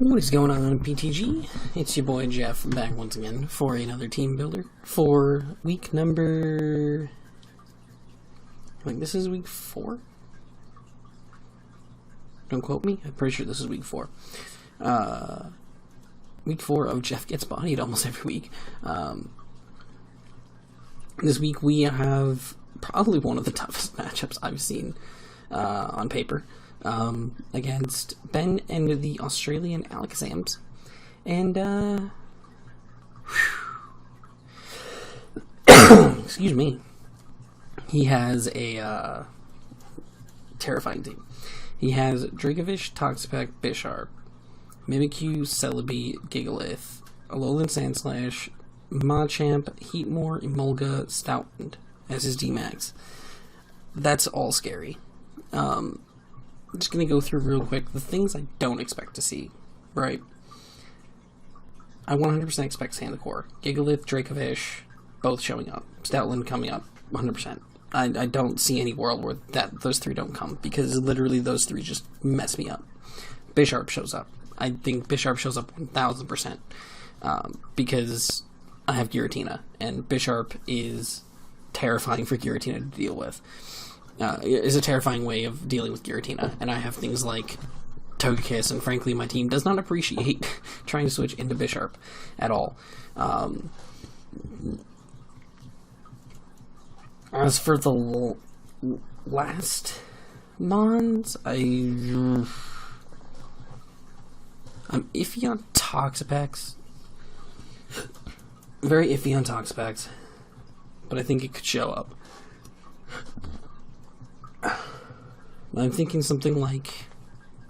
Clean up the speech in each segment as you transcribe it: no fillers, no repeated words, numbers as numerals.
What is going on, PTG? It's your boy Jeff back once again for another team builder for week number... I think this is week 4? Don't quote me, I'm pretty sure this is week 4. Week 4 of Jeff Gets Bodied almost every week. This week we have probably one of the toughest matchups I've seen on paper. Against Ben and the Australian Alakazams. And, excuse me. He has a, terrifying team. He has Dracovish, Toxapex, Bisharp, Mimikyu, Celebi, Gigalith, Alolan Sandslash, Machamp, Heatmore, Emolga, Stoutland as his D-Max. That's all scary. I'm just going to go through real quick the things I don't expect to see, right? I 100% expect Sandacor, Gigalith, Dracovish, both showing up. Stoutland coming up, 100%. I don't see any world where those three don't come, because literally those three just mess me up. Bisharp shows up. I think Bisharp shows up 1000%, because I have Giratina, and Bisharp is terrifying for Giratina to deal with. Is a terrifying way of dealing with Giratina, and I have things like Togekiss, and frankly my team does not appreciate trying to switch into Bisharp at all. As for the last Mons, I'm iffy on Toxapex. Very iffy on Toxapex, but I think it could show up. I'm thinking something like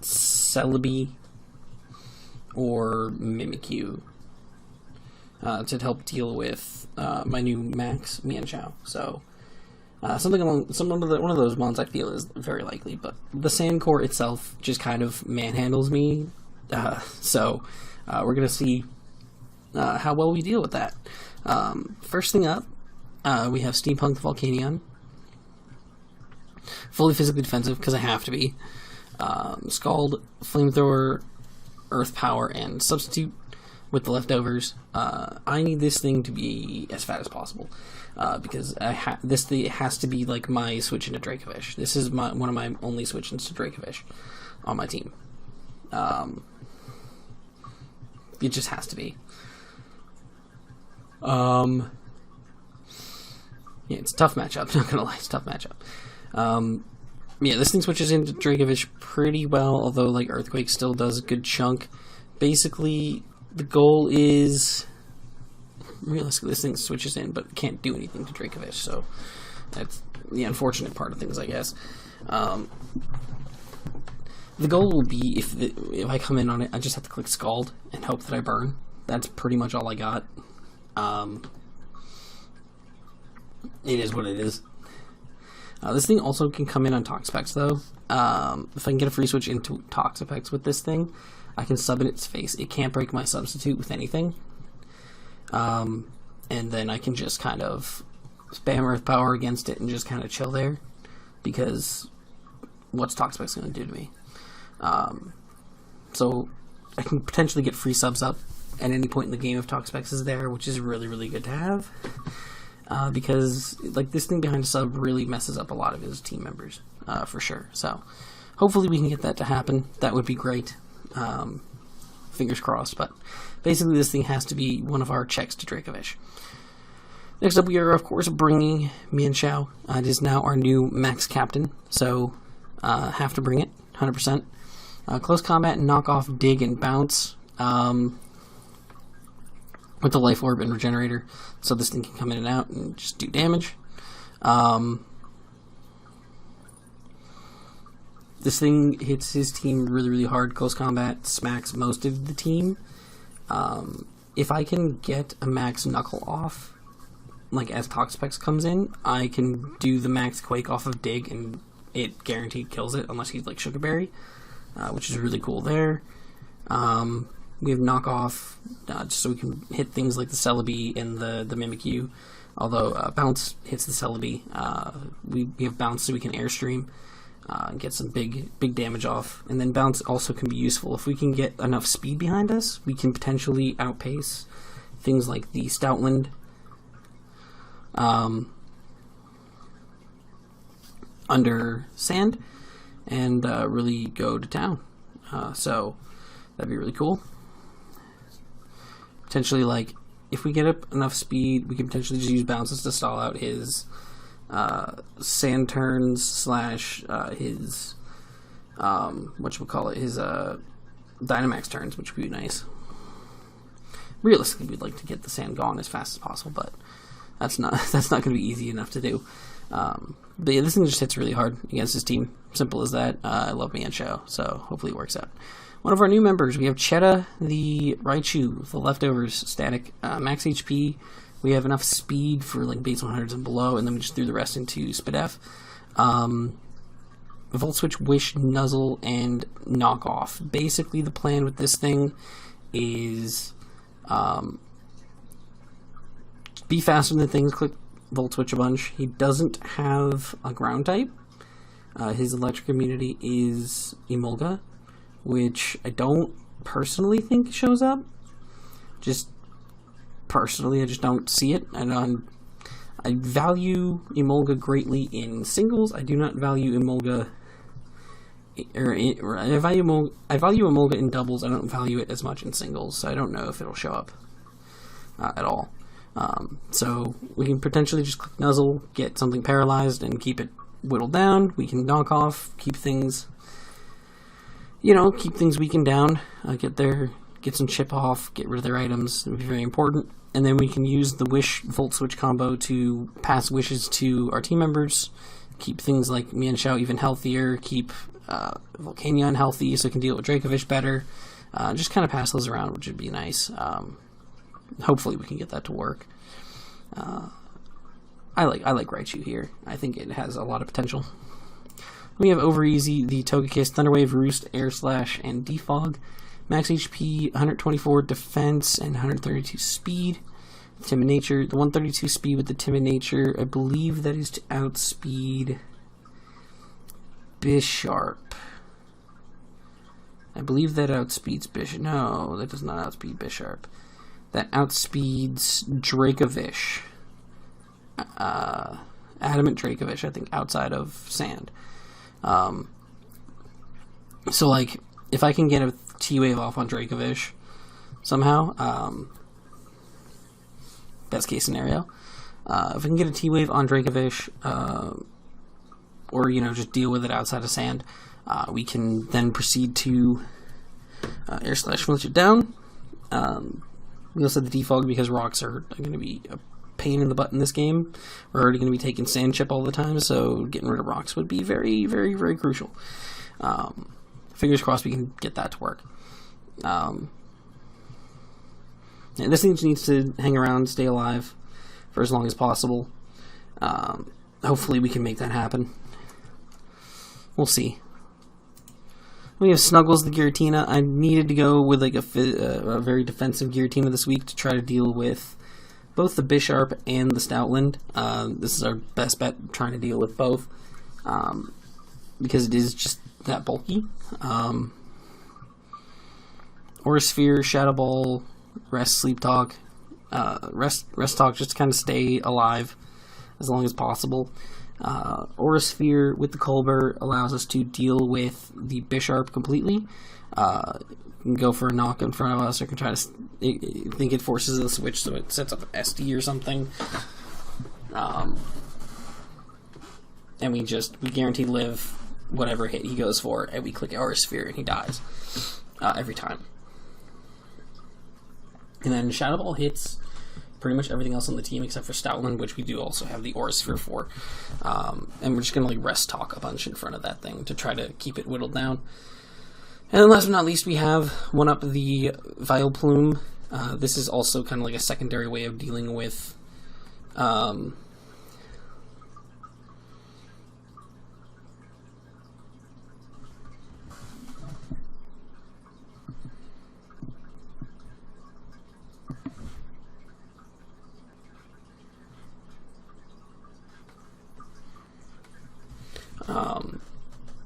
Celebi or Mimikyu to help deal with my new Max Mienshao. So something along one of those ones I feel is very likely, but the Sandcore itself just kind of manhandles me. So we're gonna see how well we deal with that. First thing up, we have Steampunk the Volcanion. Fully physically defensive, because I have to be. Scald, Flamethrower, Earth Power, and Substitute with the leftovers. I need this thing to be as fat as possible, because this thing has to be like my switch into Dracovish. This is one of my only switch-ins to Dracovish on my team. It just has to be. Yeah, it's a tough matchup, not gonna lie, it's a tough matchup. Yeah, this thing switches into Dracovish pretty well, although, like, Earthquake still does a good chunk. Basically, the goal is... Realistically, this thing switches in, but can't do anything to Dracovish, so that's the unfortunate part of things, I guess. The goal will be, if I come in on it, I just have to click Scald and hope that I burn. That's pretty much all I got. It is what it is. This thing also can come in on Toxapex, though. If I can get a free switch into Toxapex with this thing, I can sub in its face. It can't break my substitute with anything. And then I can just kind of spam Earth Power against it and just kind of chill there. Because what's Toxapex going to do to me? So I can potentially get free subs up at any point in the game if Toxapex is there, which is really, really good to have. Because, like, this thing behind a sub really messes up a lot of his team members, for sure. So, hopefully we can get that to happen. That would be great. Fingers crossed. But, basically this thing has to be one of our checks to Dracovish. Next up, we are, of course, bringing Mienshao. It is now our new max captain. So, have to bring it, 100%. Close combat, knock off, dig, and bounce. With the Life Orb and Regenerator, so this thing can come in and out and just do damage. This thing hits his team really, really hard. Close combat smacks most of the team. If I can get a max Knuckle off, like as Toxapex comes in, I can do the max Quake off of Dig, and it guaranteed kills it, unless he's like Sugar Berry, which is really cool there. We have knockoff, just so we can hit things like the Celebi and the Mimikyu. Although bounce hits the Celebi, we have bounce so we can airstream. get some big damage off. And then bounce also can be useful. If we can get enough speed behind us, we can potentially outpace things like the Stoutland, under sand, and really go to town. So that'd be really cool. Potentially, like, if we get up enough speed, we can potentially just use bounces to stall out his sand turns slash his his Dynamax turns, which would be nice. Realistically, we'd like to get the sand gone as fast as possible, but that's not going to be easy enough to do. But yeah, this thing just hits really hard against his team. Simple as that. I love Mienshao, so hopefully it works out. One of our new members, we have Chetta the Raichu, the leftovers static, max HP. We have enough speed for like base 100s and below, and then we just threw the rest into Spadef. Volt Switch, Wish, Nuzzle, and Knock Off. Basically, the plan with this thing is be faster than things, click Volt Switch a bunch. He doesn't have a ground type. His electric immunity is Emolga, which I don't personally think shows up. Just personally, I just don't see it. And I value Emolga greatly in singles. I do not value Emolga. I value Emolga in doubles. I don't value it as much in singles, so I don't know if it'll show up at all. So we can potentially just click Nuzzle, get something paralyzed, and keep it whittled down. We can knock off, keep things weakened down, get some chip off, get rid of their items. It would be very important. And then we can use the Wish Volt Switch combo to pass wishes to our team members, keep things like Mienshao even healthier, keep Volcanion healthy so it can deal with Dracovish better. Just kind of pass those around, which would be nice. Hopefully we can get that to work. I like Raichu here. I think it has a lot of potential. We have over easy the Togekiss, Thunderwave, Roost, Air Slash, and Defog. Max HP, 124 defense, and 132 speed. Timid Nature, the 132 speed with the Timid Nature, I believe that is to outspeed Bisharp. I believe that outspeeds Bisharp. No, that does not outspeed Bisharp. That outspeeds Dracovish. Adamant Dracovish, I think, outside of Sand. So, like, if I can get a T-Wave off on Dracovish somehow, best case scenario, if I can get a T-Wave on Dracovish, or, just deal with it outside of Sand, we can then proceed to Air Slash, flinch it down. We also have the Defog because rocks are going to be a pain in the butt in this game. We're already going to be taking Sand Chip all the time, so getting rid of rocks would be very, very, very crucial. Fingers crossed we can get that to work. And this thing needs to hang around, stay alive for as long as possible. Hopefully we can make that happen. We'll see. We have Snuggles the Giratina. I needed to go with like a very defensive Giratina this week to try to deal with both the Bisharp and the Stoutland. This is our best bet, trying to deal with both, because it is just that bulky. Aurasphere, Shadow Ball, Rest, Sleep Talk, Rest Talk, just to kind of stay alive as long as possible. Aurasphere with the Colbur allows us to deal with the Bisharp completely. Can go for a knock in front of us, or can try to think it forces a switch so it sets up an SD or something. And we guarantee live whatever hit he goes for, and we click Aurasphere and he dies every time. And then Shadow Ball hits pretty much everything else on the team except for Stoutland, which we do also have the Aurasphere for. And we're just going to Rest Talk a bunch in front of that thing to try to keep it whittled down. And then last but not least, we have one up the Vileplume. This is also kind of like a secondary way of dealing with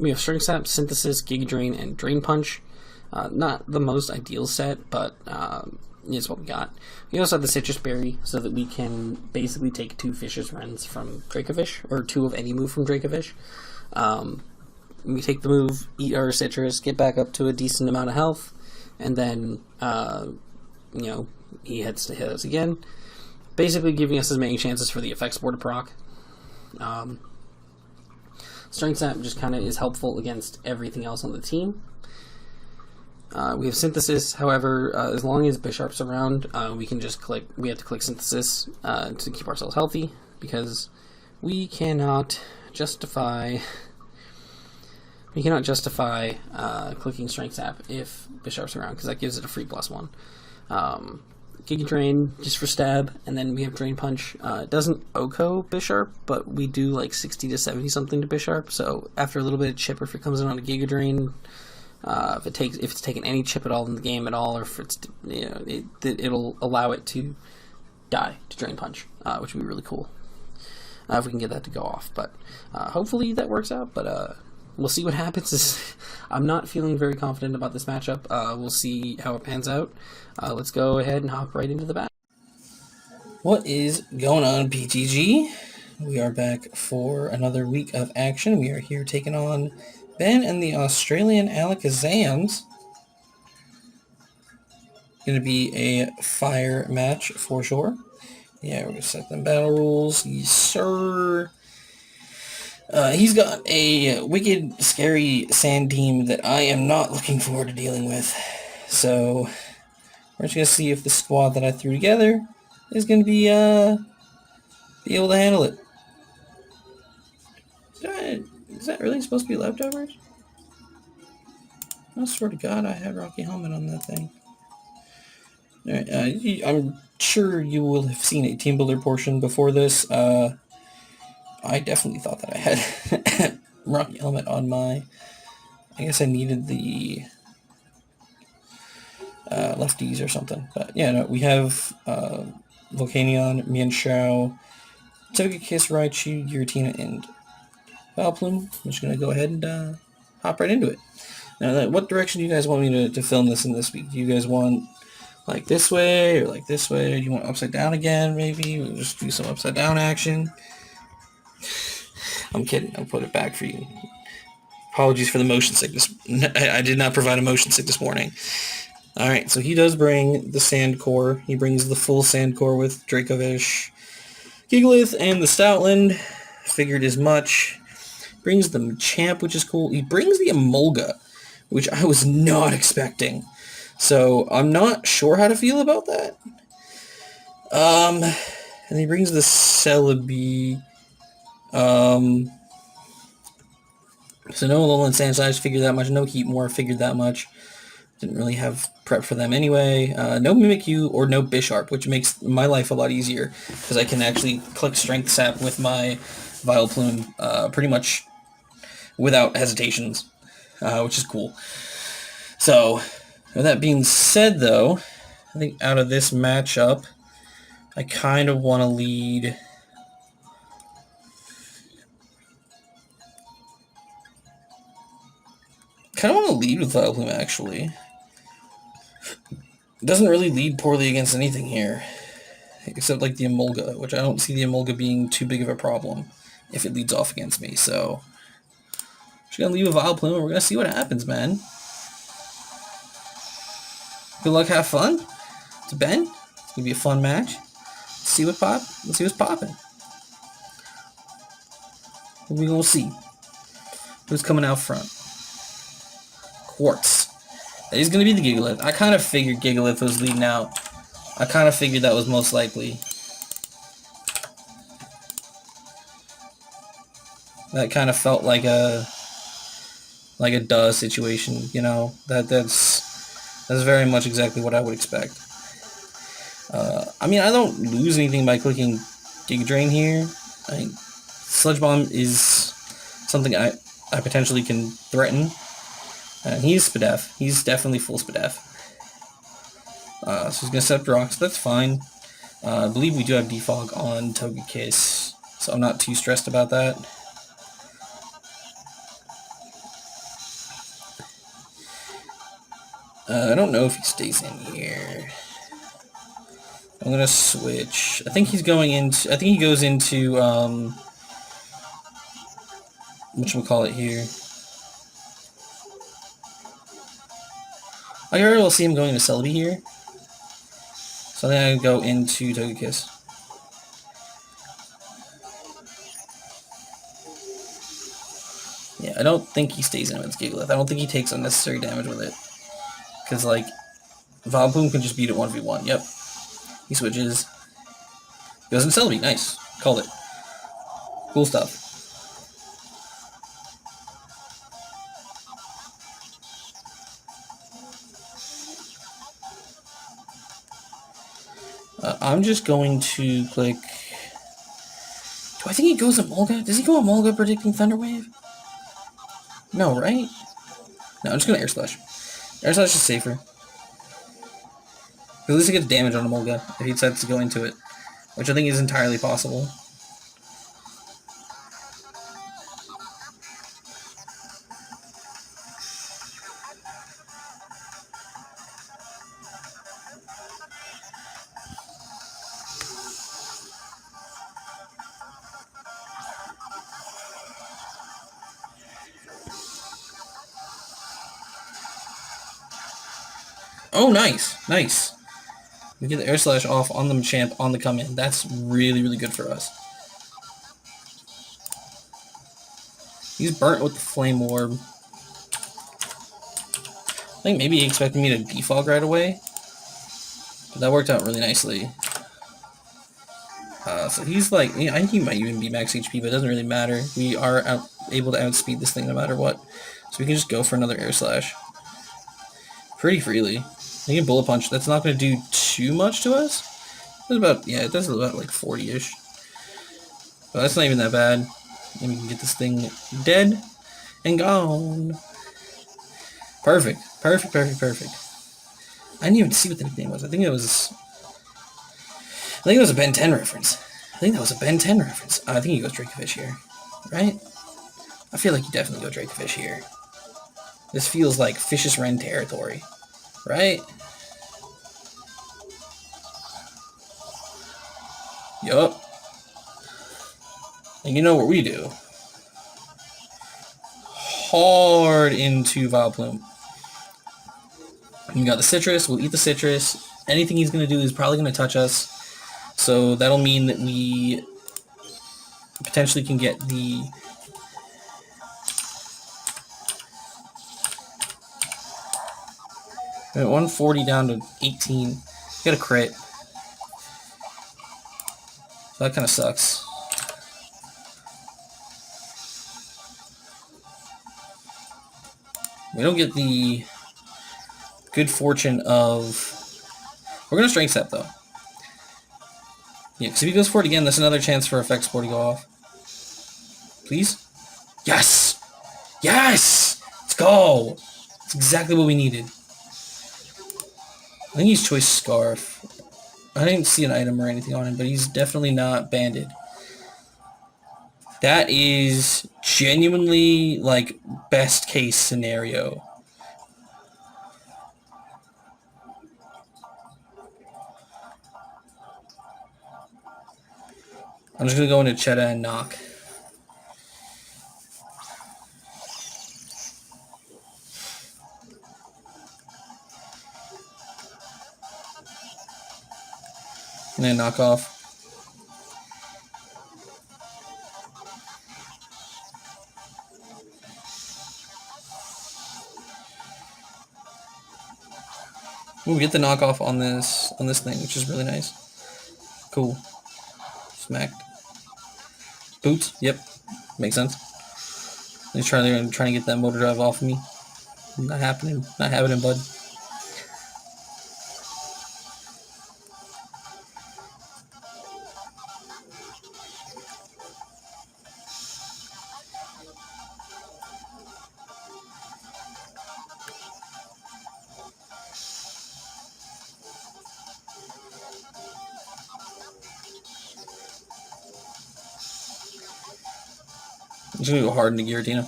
We have Strength Sap, Synthesis, Giga Drain, and Drain Punch. Not the most ideal set, but is what we got. We also have the Citrus Berry, so that we can basically take 2 Fishious Rends from Dracovish, or 2 of any move from Dracovish. We take the move, eat our Citrus, get back up to a decent amount of health, and then, he heads to hit us again, basically giving us as many chances for the effects board to proc. Strength Sap just kind of is helpful against everything else on the team. We have Synthesis, however, as long as Bisharp's around, we have to click Synthesis to keep ourselves healthy, because we cannot justify clicking Strength Sap if Bisharp's around, because that gives it a free +1. Giga Drain, just for stab, and then we have Drain Punch. It doesn't OHKO Bisharp, but we do like 60 to 70 something to Bisharp, so after a little bit of chip, if it comes in on a Giga Drain, if it's taken any chip at all in the game at all, or if it's, it'll allow it to die to Drain Punch, which would be really cool if we can get that to go off. But hopefully that works out, but we'll see what happens. I'm not feeling very confident about this matchup. We'll see how it pans out. Let's go ahead and hop right into the battle. What is going on, PTG? We are back for another week of action. We are here taking on Ben and the Australian Alakazams. Going to be a fire match for sure. Yeah, we're going to set them battle rules. Yes, sir. He's got a wicked, scary sand team that I am not looking forward to dealing with. So, we're just going to see if the squad that I threw together is going to be able to handle it. Is that really supposed to be leftovers? I swear to God, I had Rocky Helmet on that thing. Alright, I'm sure you will have seen a Team Builder portion before this. I definitely thought that I had Rocky Helmet on my... I guess I needed the lefties or something. But yeah, no, we have Volcanion, Mienshao, Togekiss, Raichu, Giratina, and Vileplume. I'm just going to go ahead and hop right into it. Now, what direction do you guys want me to film this in this week? Do you guys want like this way or like this way? Or do you want upside down again, maybe? We'll just do some upside down action. I'm kidding. I'll put it back for you. Apologies for the motion sickness. I did not provide a motion sick this morning. Alright, so he does bring the Sand Core. He brings the full Sand Core with Dracovish, Gigalith, and the Stoutland. Figured as much. Brings the Machamp, which is cool. He brings the Emolga, which I was not expecting. So I'm not sure how to feel about that. And he brings the Celebi. So no Alolan Sand Size figured that much. No Heatmore figured that much. Didn't really have prep for them anyway. No Mimikyu or no Bisharp, which makes my life a lot easier because I can actually click Strength Sap with my Vileplume pretty much without hesitations, which is cool. So, with that being said, though, I think out of this matchup, I kind of want to lead... with Vileplume, actually. It doesn't really lead poorly against anything here, except like the Emolga, which I don't see the Emolga being too big of a problem if it leads off against me, so... Just gonna leave with Vileplume, and we're gonna see what happens, man. Good luck, have fun. It's Ben. It's gonna be a fun match. Let's see what's popping. What we gonna see? Who's coming out front? Quartz. That is going to be the Gigalith. I kind of figured Gigalith was leading out. I kind of figured that was most likely. That kind of felt like a duh situation, you know. That's very much exactly what I would expect. I mean, I don't lose anything by clicking Giga Drain here. I mean, Sludge Bomb is something I potentially can threaten. And he's Spadef. He's definitely full Spadef. So he's going to set up rocks. That's fine. I believe we do have Defog on Togekiss, so I'm not too stressed about that. I don't know if he stays in here. I'm gonna switch. I think he's going into. I think he goes into whatchamacallit here. I already will see him going to Celebi here. So I think I can go into Togekiss. Yeah, I don't think he stays in with Gigalith. I don't think he takes unnecessary damage with it. Because, like, Vileplume can just beat it 1v1. Yep. He switches. Goes into Celebi. Nice. Called it. Cool stuff. I'm just going to click... Do I think he goes Emolga? Does he go Emolga predicting Thunder Wave? No, right? No, I'm just going to Air Slash. Air Slash is safer. At least he gets damage on Emolga if he decides to go into it. Which I think is entirely possible. Oh, nice. Nice. We get the Air Slash off on the Machamp on the come-in. That's really, really good for us. He's burnt with the Flame Orb. I think maybe he expected me to defog right away. But that worked out really nicely. So he's like, I think he might even be max HP, but it doesn't really matter. We are able to outspeed this thing no matter what. So we can just go for another Air Slash. Pretty freely. He can Bullet Punch. That's not going to do too much to us. It's about, yeah, it does about like 40-ish. But that's not even that bad. And we can get this thing dead and gone. Perfect. Perfect, perfect, perfect. I didn't even see what the nickname was. I think it was a Ben 10 reference. I think he goes Dracovish here. Right? I feel like you definitely go Dracovish here. This feels like Vicious Wren territory. Right? Yup. And you know what we do? Hard into Vileplume. We got the Citrus. We'll eat the Citrus. Anything he's going to do is probably going to touch us. So that'll mean that we potentially can get the... At 140 down to 18. Get a crit. So that kind of sucks. We don't get the good fortune of... We're going to Strength Step, though. Yeah, because if he goes for it again, that's another chance for Effect Spore to go off. Please? Yes! Yes! Let's go! That's exactly what we needed. I think he's Choice Scarf. I didn't see an item or anything on him, but he's definitely not banded. That is genuinely, like, best case scenario. I'm just going to go into Cheddar and knock. And then knock off. Ooh, we get the knockoff on this thing, which is really nice. Cool. Smacked. Boots. Yep. Makes sense. He's trying to get that motor drive off of me. Not happening. Not happening, bud. I'm just gonna go hard into Giratina.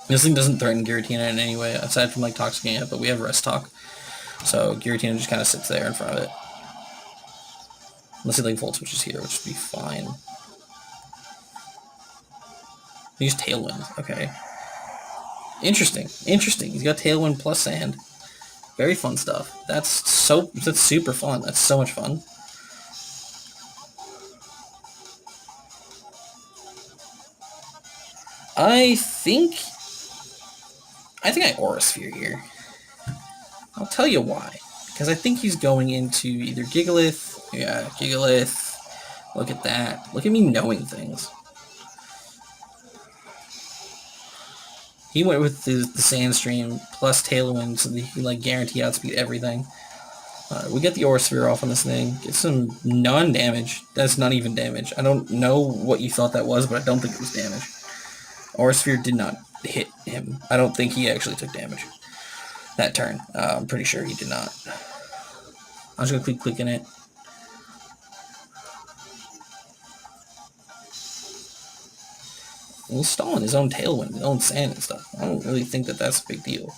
This thing doesn't threaten Giratina in any way, aside from like Toxicking it, but we have Rest Talk. So Giratina just kind of sits there in front of it. Unless he like Volt Switches here, which would be fine. Use Tailwind, okay. Interesting. He's got Tailwind plus Sand. Very fun stuff. That's super fun. That's so much fun. I think I Aura Sphere here. I'll tell you why. Because I think he's going into either Gigalith. Yeah, Gigalith. Look at that. Look at me knowing things. He went with the Sandstream plus Tailwind so that he can like guarantee outspeed everything. We get the Aura Sphere off on this thing. Get some non-damage. That's not even damage. I don't know what you thought that was, but I don't think it was damage. Aura Sphere did not hit him. I don't think he actually took damage that turn. I'm pretty sure he did not. I'm just going to keep clicking it. And he's stalling his own Tailwind, his own Sand and stuff. I don't really think that that's a big deal.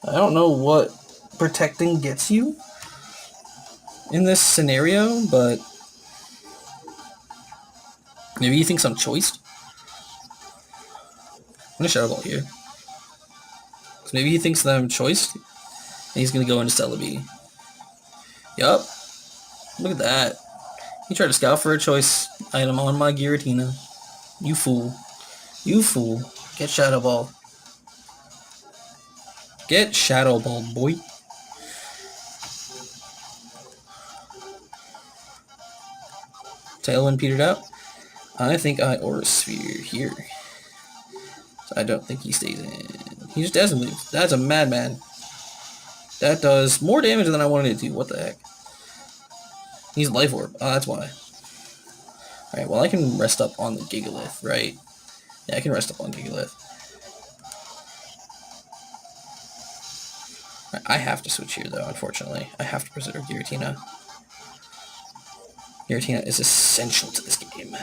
I don't know what protecting gets you in this scenario, but maybe he thinks I'm choiced. I'm going to Shadow Ball here. So maybe he thinks that I'm choiced, and he's going to go into Celebi. Yup. Look at that. He tried to scout for a choice item on my Giratina. You fool. You fool. Get Shadow Ball. Get Shadow Ball, boy. Tailwind petered out. I think I Aura Sphere here. So I don't think he stays in. He just doesn't leave. That's a madman. That does more damage than I wanted it to. What the heck? He's Life Orb. Oh, that's why. Alright, well I can rest up on the Gigalith, right? Yeah, I can rest up on Gigalith. Right, I have to switch here though, unfortunately. I have to preserve Giratina. Giratina is essential to this game.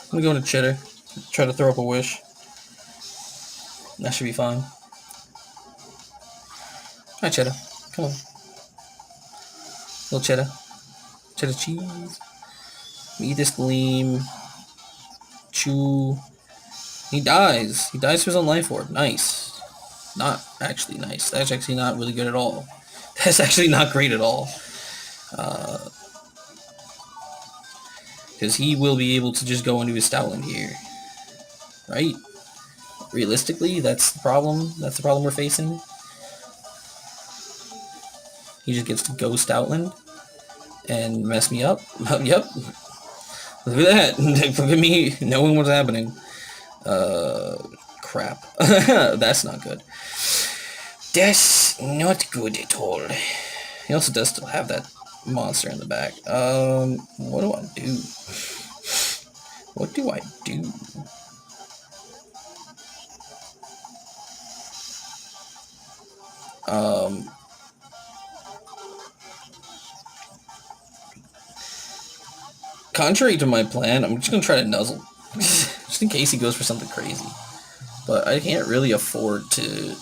I'm gonna go into Chitter. Try to throw up a Wish. That should be fine. Hi, Cheddar. Come on. Little Cheddar. Cheddar cheese. Eat this Gleam. Chew. He dies. He dies to his own Life Orb. Nice. Not actually nice. That's actually not really good at all. That's actually not great at all. Because he will be able to just go into his Stoutland here. Right? Realistically, that's the problem. That's the problem we're facing. He just gets to go Stoutland and mess me up. Yep. Look at that. Look at me knowing what's happening. Crap. That's not good. That's not good at all. He also does still have that monster in the back. What do I do? What do I do? Contrary to my plan, I'm just gonna try to nuzzle. Just in case he goes for something crazy. But I can't really afford to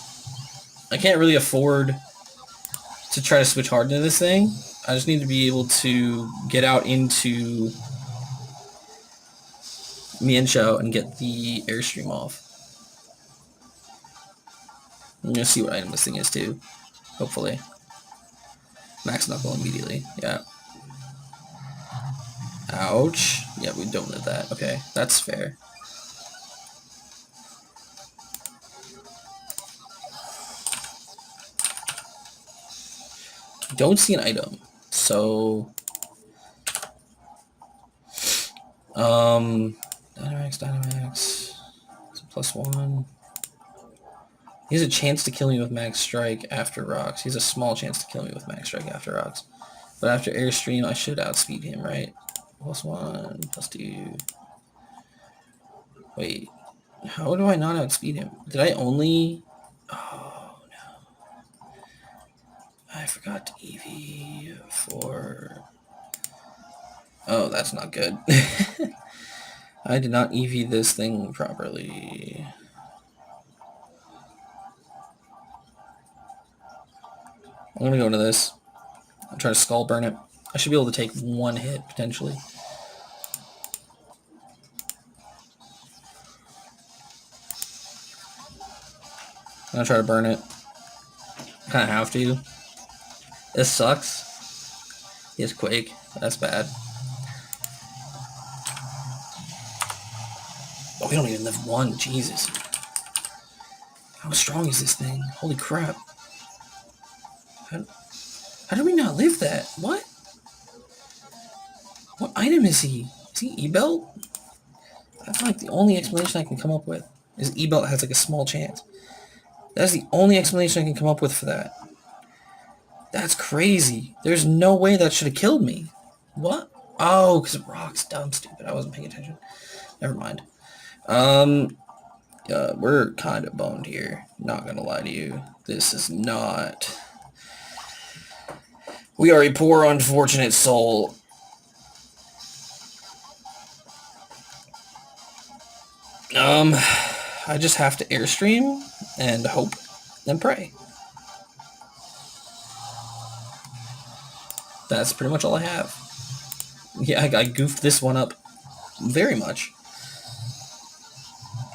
try to switch hard into this thing. I just need to be able to get out into Mienshao and get the Airstream off. I'm gonna see what item this thing is too. Hopefully. Max Knuckle immediately. Yeah. Ouch. Yeah, we don't need that. Okay, that's fair. Don't see an item. So Dynamax. It's a +1. He has a chance to kill me with Max Strike after Rocks. He has a small chance to kill me with Max Strike after Rocks. But after Airstream, I should outspeed him, right? +1, +2. Wait, how do I not outspeed him? Did I only... Oh, no. I forgot to EV for... Oh, that's not good. I did not EV this thing properly. I'm gonna go into this. I'll try to skull burn it. I should be able to take one hit, potentially. I'm gonna try to burn it. Kinda have to. This sucks. He has Quake. That's bad. Oh, we don't even live one. Jesus. How strong is this thing? Holy crap. How did we not live that? What? What item is he? Is he E-Belt? That's like the only explanation I can come up with. Is E-Belt has like a small chance. That's the only explanation I can come up with for that. That's crazy. There's no way that should have killed me. What? Oh, because Rock's dumb stupid. I wasn't paying attention. Never mind. We're kind of boned here. Not gonna lie to you. This is not... We are a poor, unfortunate soul. I just have to airstream and hope and pray. That's pretty much all I have. Yeah, I goofed this one up very much.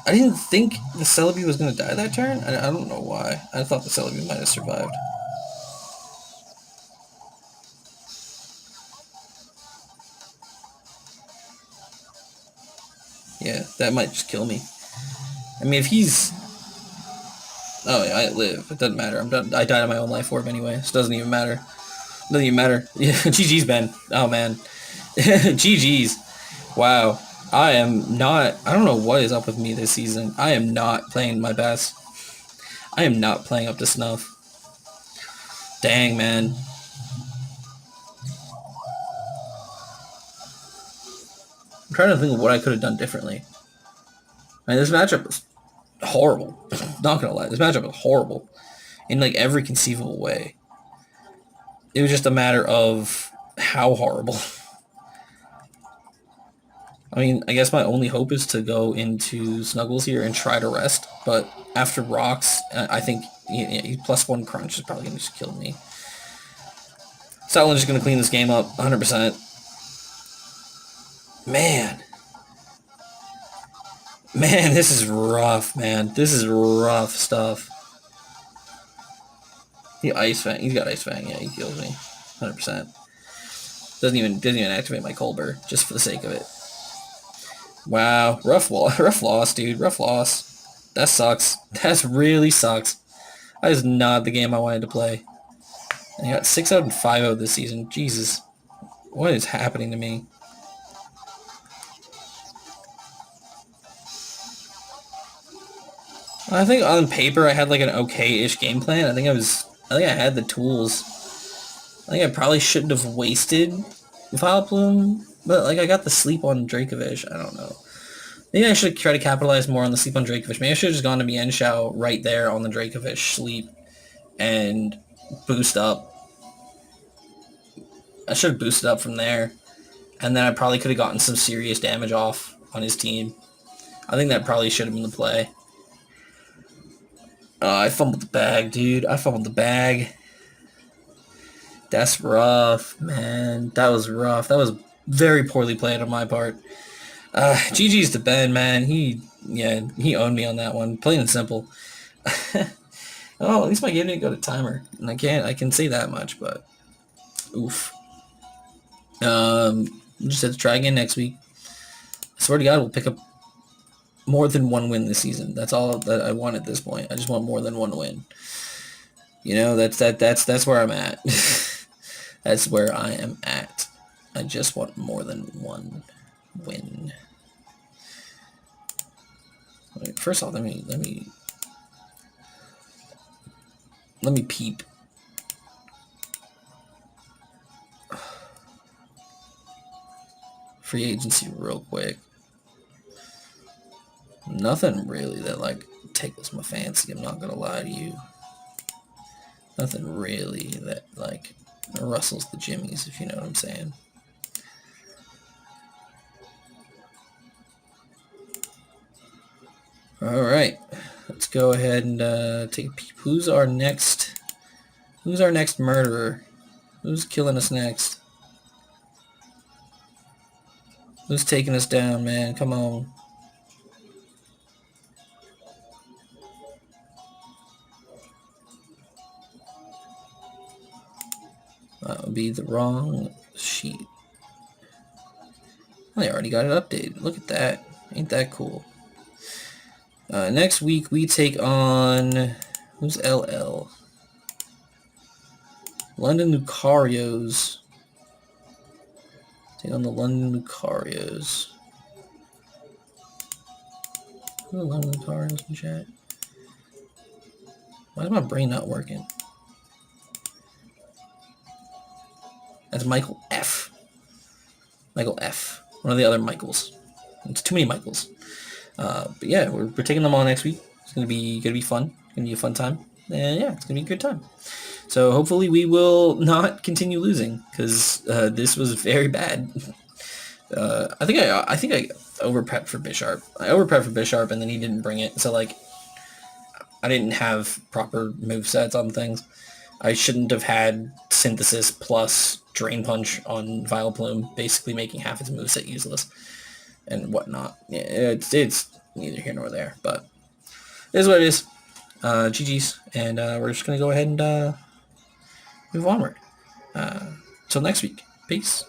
I didn't think the Celebi was going to die that turn. I don't know why. I thought the Celebi might have survived. Yeah, that might just kill me. I mean, if he's... Oh, yeah, I live. It doesn't matter. I'm done. I died on my own life orb anyway, so it doesn't even matter. Doesn't even matter. Yeah, GG's, Ben. Oh, man. GG's. Wow. I am not... I don't know what is up with me this season. I am not playing my best. I am not playing up to snuff. Dang, man. I'm trying to think of what I could have done differently. I mean, this matchup was horrible. Not gonna lie. This matchup was horrible. In, like, every conceivable way. It was just a matter of how horrible. I mean, I guess my only hope is to go into Snuggles here and try to rest, but after Rocks, I think +1 crunch is probably going to just kill me. Salin's just going to clean this game up 100%. Man. Man, this is rough, man. This is rough stuff. He's got Ice Fang, yeah, he kills me. 100%. Doesn't even activate my Colbur, just for the sake of it. Wow, rough loss, dude. Rough loss. That sucks. That really sucks. That is not the game I wanted to play. And I got 6-0 and 5-0 this season. Jesus. What is happening to me? I think on paper I had like an okay-ish game plan. I think I had the tools. I think I probably shouldn't have wasted Vileplume, but like I got the sleep on Dracovish. I don't know. Maybe I should try to capitalize more on the sleep on Dracovish. Maybe I should have just gone to Mienshao right there on the Dracovish sleep and boost up. I should have boosted up from there, and then I probably could have gotten some serious damage off on his team. I think that probably should have been the play. I fumbled the bag, dude. I fumbled the bag. That's rough, man. That was rough. That was very poorly played on my part. GG's to Ben, man. He owned me on that one. Plain and simple. Oh, at least my game didn't go to timer. And I can say that much, but oof. We'll just have to try again next week. I swear to God, we'll pick up more than one win this season. That's all that I want at this point. I just want more than one win. You know, that's where I'm at. That's where I am at. I just want more than one win. Right, first off, let me peep. Free agency real quick. Nothing really that like tickles my fancy, I'm not gonna lie to you. Nothing really that, like, rustles the jimmies, if you know what I'm saying. Alright, let's go ahead and take a peep. Who's our next murderer? Who's killing us next? Who's taking us down, man? Come on. That would be the wrong sheet. Well, they already got it updated. Look at that. Ain't that cool? Next week we take on... Who's LL? London Lucarios. Take on the London Lucarios. Who are the London Lucarios in chat? Why is my brain not working? That's Michael F. Michael F. One of the other Michaels. It's too many Michaels. But yeah, we're taking them on next week. It's gonna be fun. It's gonna be a fun time. And yeah, it's gonna be a good time. So hopefully we will not continue losing, because this was very bad. I think I over prepped for Bisharp. I over prepped for Bisharp, and then he didn't bring it. So like, I didn't have proper movesets on things. I shouldn't have had Synthesis plus Drain Punch on Vileplume, basically making half its moveset useless and whatnot. Yeah, it's neither here nor there, but it is what it is. GG's, and we're just gonna go ahead and move onward. Till next week. Peace.